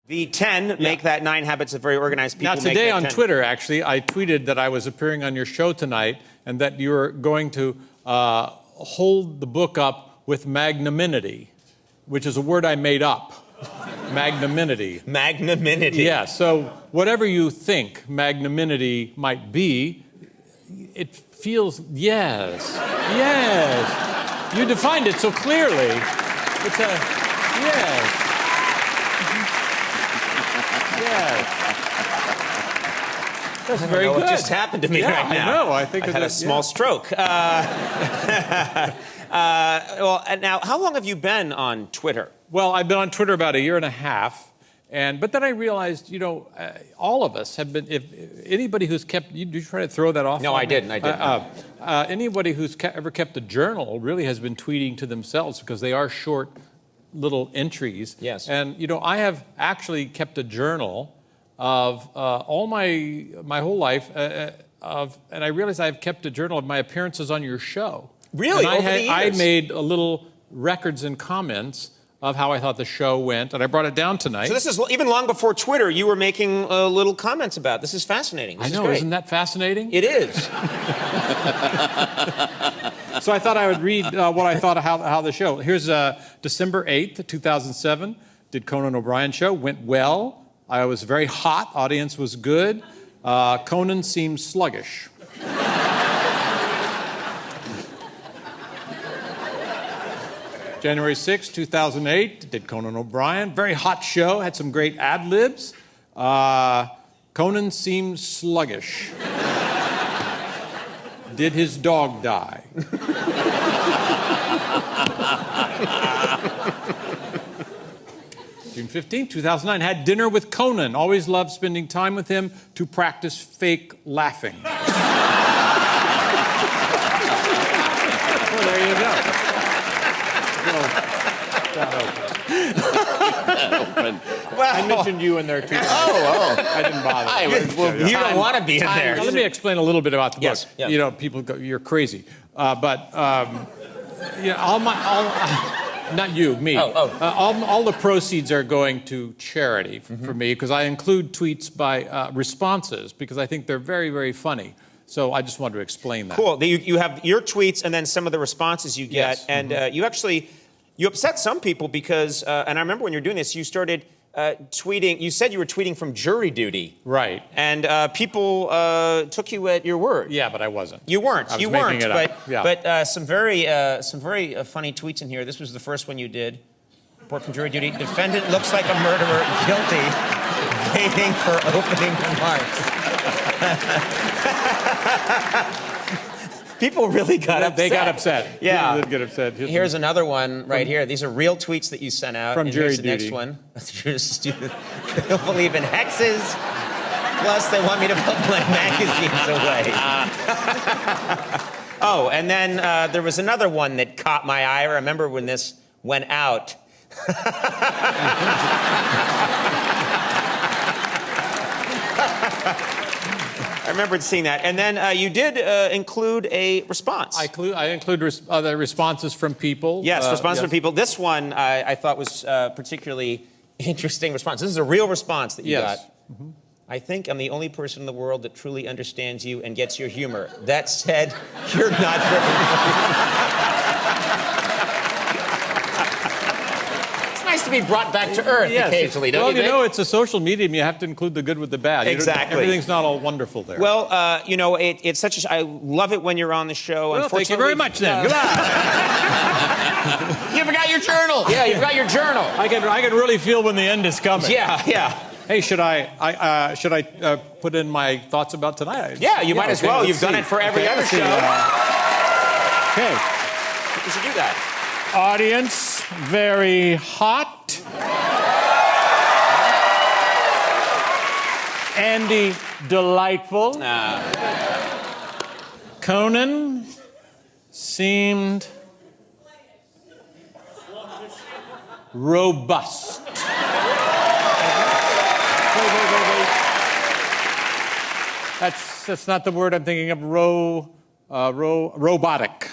The 10 make that 9 habits of very organized people. Now, today on Twitter, actually, I tweeted that I was appearing on your show tonight and that you were going to hold the book up with magnanimity, which is a word I made up. Magnanimity. Magnanimity. Yeah, so whatever you think magnanimity might be, it feels, yes. You defined it so clearly. It's a, yes. That's very good. What just happened to me right now? I know. I think I had a small stroke. Well, now, how long have you been on Twitter? Well, I've been on Twitter about a year and a half, but then I realized, all of us have been. If anybody who's kept, did you try to throw that off? No, I didn't. Anybody who's ever kept a journal really has been tweeting to themselves because they are short little entries. Yes. And I have actually kept a journal of all my whole life and I realized I've kept a journal of my appearances on your show. Really? And over the years? I made a little records and comments of how I thought the show went, and I brought it down tonight. So this is even long before Twitter. You were making little comments about this. Is fascinating. This I know, is great. Isn't that fascinating? It is. So I thought I would read what I thought of how the show. Here's December 8th, 2007. Did Conan O'Brien show. Went well. I was very hot. Audience was good. Conan seemed sluggish. January 6th, 2008. Did Conan O'Brien. Very hot show. Had some great ad-libs. Conan seemed sluggish. Did his dog die? June 15th, 2009, had dinner with Conan. Always loved spending time with him to practice fake laughing. Well, there you go. Well, I mentioned you in there, too. I didn't bother. You don't want to be in there. Now, let me explain a little bit about the book. Yes. Yeah. People go, you're crazy. Not you, me. All the proceeds are going to charity for me because I include tweets by responses because I think they're very, very funny. So I just wanted to explain that. Cool. You have your tweets and then some of the responses you get. Yes. And you upset some people because, and I remember when you were doing this, you started tweeting. You said you were tweeting from jury duty. Right. And people took you at your word. Yeah, but I wasn't. You weren't. I was making it up. But some very funny tweets in here. This was the first one you did. Report from jury duty. Defendant looks like a murderer, guilty, waiting for opening remarks. People really got upset. They got upset. Yeah. People did get upset. Here's another one right here. These are real tweets that you sent out. From jury duty. Here's the next one. They don't believe in hexes. Plus, they want me to put my magazines away. Oh, and then there was another one that caught my eye. I remember when this went out. I remembered seeing that. And then you did include a response. I include the responses from people. Yes, responses from people. This one I thought was particularly interesting response. This is a real response that you got. Mm-hmm. I think I'm the only person in the world that truly understands you and gets your humor. That said, you're not for It's nice to be brought back to earth occasionally, don't you think? Well, it's a social medium. You have to include the good with the bad. Exactly. Everything's not all wonderful there. Well, it's such a... I love it when you're on the show. Well, thank you very much, then. Goodbye. You forgot your journal. Yeah, you forgot your journal. I can really feel when the end is coming. Yeah. Hey, should I put in my thoughts about tonight? Yeah, you might as well. You've done it for every other show. Okay. You should do that. Audience, very hot. Andy, delightful. Conan seemed robust. That's not the word I'm thinking of. Robotic.